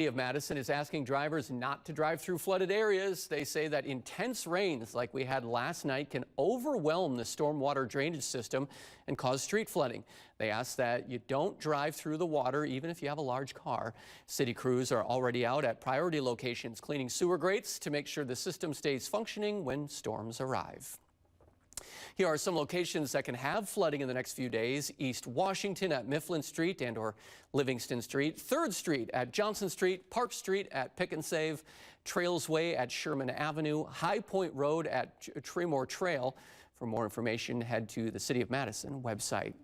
City of Madison is asking drivers not to drive through flooded areas. They say that intense rains like we had last night can overwhelm the stormwater drainage system and cause street flooding. They ask that you don't drive through the water even if you have a large car. City crews are already out at priority locations cleaning sewer grates to make sure the system stays functioning when storms arrive. Here are some locations that can have flooding in the next few days. East Washington at Mifflin Street and/or Livingston Street, 3rd Street at Johnson Street, Park Street at Pick and Save, Trails Way at Sherman Avenue, High Point Road at Tremore Trail. For more information, head to the City of Madison website.